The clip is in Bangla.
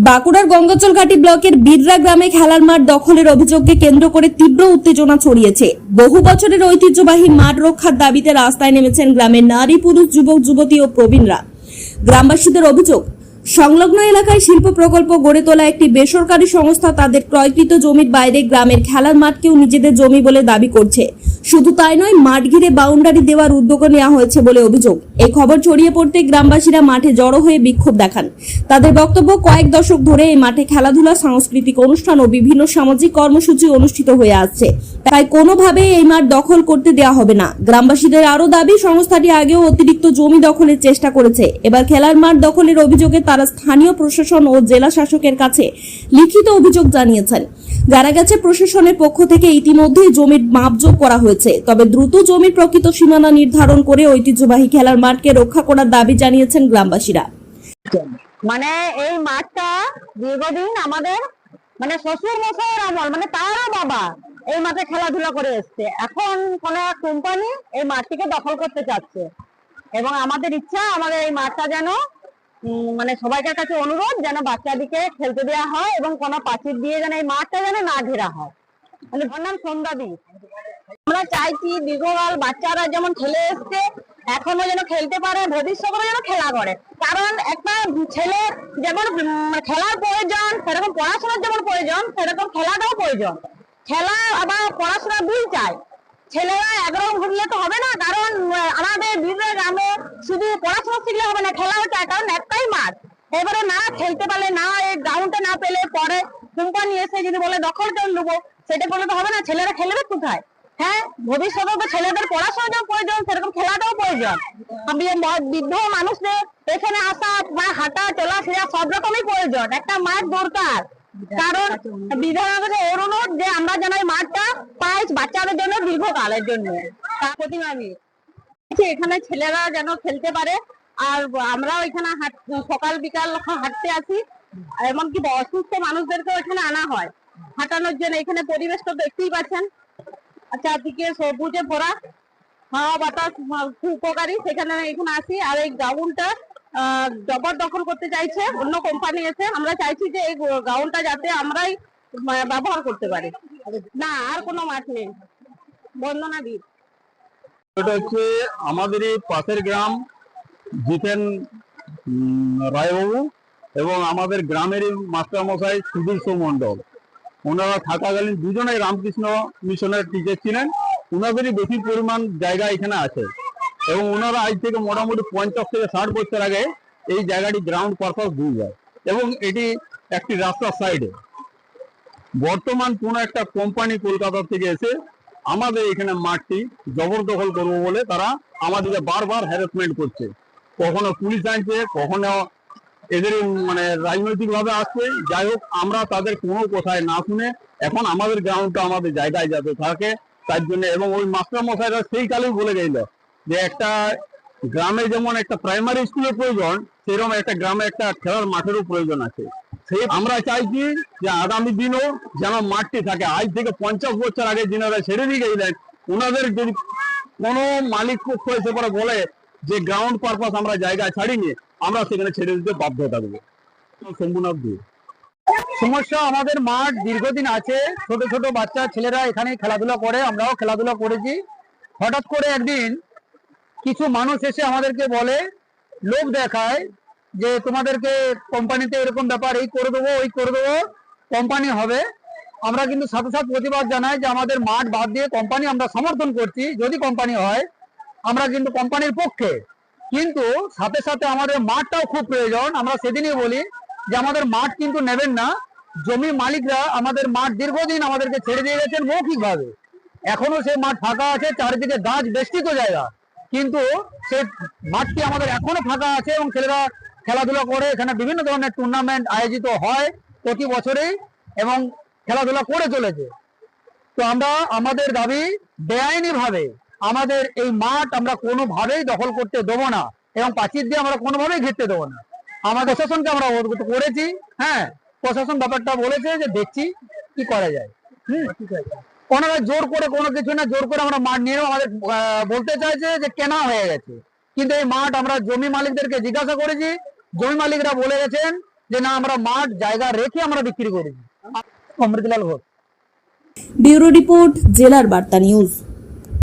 বাঁকুড়ার গঙ্গাচলঘাটি ব্লকের বিররা গ্রামে খেলার মাঠ দখলের অভিযোগকে কেন্দ্র করে তীব্র উত্তেজনা ছড়িয়েছে। বহু বছরের ঐতিহ্যবাহী মাঠ রক্ষার দাবিতে রাস্তায় নেমেছেন গ্রামের নারী, পুরুষ, যুবক, যুবতী ও প্রবীণরা। গ্রামবাসীদের অভিযোগ, সংলগ্ন এলাকায় শিল্প প্রকল্প গড়ে তোলা একটি বেসরকারি সংস্থা তাদের ক্রয়কৃত জমির বাইরে গ্রামের খেলার মাঠকেও নিজেদের জমি বলে দাবি করছে। শুধু তাই নয়, মাঠ ঘিরে বাউন্ডারি দেওয়ার উদ্যোগ নেওয়া হয়েছে বলে অভিযোগ। এই খবর ছড়িয়ে পড়তে গ্রামবাসীরা মাঠে জড়ো হয়ে বিক্ষোভ দেখান। তাদের বক্তব্য, কয়েক দশক ধরে এই মাঠে খেলাধুলা, সাংস্কৃতিক অনুষ্ঠান ও বিভিন্ন সামাজিক কর্মসূচি অনুষ্ঠিত হয়ে আসছে, তাই কোনোভাবেই এই মাঠ দখল করতে দেওয়া হবে না। গ্রামবাসীদের আরও দাবি, সংস্থাটি আগেও অতিরিক্ত জমি দখলের চেষ্টা করেছে। এবার খেলার মাঠ দখলের অভিযোগে তারা স্থানীয় প্রশাসন ও জেলা শাসকের কাছে লিখিত অভিযোগ জানিয়েছেন। জানা গেছে, প্রশাসনের পক্ষ থেকে ইতিমধ্যেই জমির মাপজোক করা হয়েছে, তবে দ্রুত জমির প্রকৃত সীমানা নির্ধারণ করে ঐতিহ্যবাহী খেলার মাঠকে রক্ষা করার দাবি জানিয়েছেন গ্রামবাসীরা। মানে এই মাঠটা দীর্ঘদিন আমাদের শ্বশুর মশাইয়ের আমল, তারও বাবা এই মাঠে খেলাধুলা করে এসছে। এখন কোন কোম্পানি এই মাঠটিকে দখল করতে চাচ্ছে এবং আমাদের ইচ্ছা আমাদের এই মাঠটা যেন সবাইকার কাছে অনুরোধ যেন বাচ্চাদিকে খেলতে দেওয়া হয় এবং কোনো পাঁচিল দিয়ে যেন এই মাঠটা যেন না ঘেরা হয়। ওর নাম সন্ধ্যাদি। আমরা চাইছি দীর্ঘকাল বাচ্চারা যেমন খেলে এসছে এখনো যেন খেলতে পারে, ভবিষ্যতে যেন খেলা করে। কারণ একটা ছেলে যেমন খেলার প্রয়োজন, সেরকম পড়াশোনার যেমন প্রয়োজন, সেরকম খেলাটাও প্রয়োজন। খেলা আবার পড়াশোনা দুই চাই। ছেলেরা একরকম ঘুরলে তো হবে না, কারণ আমাদের বিররা গ্রামে শুধু পড়াশোনা শিখলে হবে না, খেলাও চাই। কারণ একটাই মাঠ, এবারে না খেলতে পারলে, না এই গ্রাউন্ডে না পেলে, পরে কোম্পানি এসে যদি বলে দখল করে নেবো, সেটা করলে তো হবে না। ছেলেরা খেলবে কোথায়? হ্যাঁ, ভবিষ্যতে তো ছেলেদের পড়াশোনা যেমন প্রয়োজন, সেরকম খেলাটাও প্রয়োজন। বৃদ্ধ মানুষদের এখানে আসা বা হাঁটা চলাফেরা সব রকমই প্রয়োজন, একটা মাঠ দরকার। কারণ বিধায়কের অনুরোধ যে আমরা যেন এই মাঠটা পাই বাচ্চাদের জন্য দীর্ঘকালের জন্য। তার প্রতিমামি এখানে ছেলেরা যেন খেলতে পারে, আর আমরাও এখানে সকাল বিকাল হাঁটতে আসি। এমনকি অসুস্থ মানুষদেরকেও এখানে আনা হয় হাঁটানোর জন্য। এখানে পরিবেশটা দেখতেই পাচ্ছেন, চারদিকে সবুজে ভরা, হাওয়া বাতাস খুব উপকারী। সেখানে এখানে আসি। আর এই গ্রাউন্ডটা জবরদখল করতে চাইছে অন্য কোম্পানি এসে। আমরা চাইছি যে এই গ্রাউন্ডটা যাতে আমরাই ব্যবহার করতে পারি। না, আর কোনো মাঠ নেই। বন্দনা দ্বীপ। এটা হচ্ছে আমাদের এই পাশের গ্রাম জিতেন রায়বাবু এবং আমাদের গ্রামের মাস্টার মশাই সুধীর মন্ডল। ওনারা থাকাকালীন দুজনেই রামকৃষ্ণ মিশনের টিচার ছিলেন। ওনাদেরই বেশি পরিমাণ জায়গা এখানে আছে এবং ওনারা আজ থেকে মোটামুটি 50 থেকে 60 বছর আগে এই জায়গাটি গ্রাউন্ড পারপাস দিয়ে যায় এবং এটি একটি রাস্তার সাইডে। বর্তমান কোন একটা কোম্পানি কলকাতা থেকে এসে আমাদের এখানে মাঠটি জবরদখল করবো বলে তারা আমাদেরকে বারবার হ্যারাসমেন্ট করছে। কখনো পুলিশ আনছে, কখনো এদের রাজনৈতিক ভাবে আসছে। যাই হোক, আমরা তাদের কোনো কথায় না শুনে এখন আমাদের গ্রাউন্ডটা আমাদের জায়গায় যাতে থাকে তার জন্য। এবং ওই মাস্টার মশাইরা সেই কালেই বলে গেল যে একটা গ্রামে যেমন একটা প্রাইমারি স্কুলের প্রয়োজন, সেরকম একটা গ্রামে একটা খেলার মাঠেরও প্রয়োজন আছে। সেই আমরা চাইছি যে আগামী দিনও যেন মাঠটি থাকে। আজ থেকে 50 বছর আগে যিনারা ছেড়ে দিয়ে গেলেন, ওনাদের যদি কোনো মালিক পক্ষ এসে পরে বলে যে গ্রাউন্ড পারপাস আমরা জায়গা ছাড়িনি, আমরা সেখানে ছেড়ে দিতে বাধ্য থাকবো। শম্ভুনাথ দে। সমস্যা, আমাদের মাঠ দীর্ঘদিন আছে, ছোট ছোট বাচ্চা ছেলেরা এখানে খেলাধুলা করে, আমরাও খেলাধুলা করেছি। হঠাৎ করে একদিন কিছু মানুষ এসে আমাদেরকে বলে, লোক দেখায় যে তোমাদেরকে কোম্পানিতে এরকম ব্যাপার, এই করে দেবো, ওই করে দেবো, কোম্পানি হবে। আমরা কিন্তু সাথে সাথে প্রতিবাদ জানাই যে আমাদের মাঠ বাদ দিয়ে কোম্পানি আমরা সমর্থন করছি। যদি কোম্পানি হয় আমরা কিন্তু কোম্পানির পক্ষে, কিন্তু সাথে সাথে আমাদের মাঠটাও খুব প্রয়োজন। আমরা সেদিনই বলি যে আমাদের মাঠ কিন্তু নেবেন না। জমি মালিকরা আমাদের মাঠ দীর্ঘদিন আমাদেরকে ছেড়ে দিয়ে গেছেন মৌখিকভাবে। এখনো সেই মাঠ ফাঁকা আছে, চারিদিকে গাছ বেষ্টিত জায়গা, কিন্তু সেই মাঠটি আমাদের এখনো ফাঁকা আছে এবং ছেলেরা খেলাধুলা করে। এখানে বিভিন্ন ধরনের টুর্নামেন্ট আয়োজিত হয় প্রতি বছরেই এবং খেলাধুলা করে চলেছে। তো আমরা আমাদের দাবি, বেআইনি ভাবে আমাদের এই মাঠ আমরা কোনোভাবেই দখল করতে দেবো না এবং পাঁচিল দিয়ে আমরা কোনোভাবেই ঘিরতে দেবো না। আমাদের প্রশাসনকে আমরা অবগত করেছি। হ্যাঁ, প্রশাসন ব্যাপারটা বলেছে যে দেখছি কি করা যায়। ওনারা জোর করে কোনো কিছু না, জোর করে আমরা মাঠ নিয়ে আমাদের বলতে চাইছে যে কেনা হয়ে গেছে। কিন্তু এই মাঠ আমরা জমি মালিকদেরকে জিজ্ঞাসা করেছি, জমি মালিকরা বলে গেছেন যে না আমরা মাঠ জায়গা রেখে আমরা বিক্রি করেছি। অমৃতলাল ঘোষ। ব্যুরো রিপোর্ট, জেলার বার্তা নিউজ।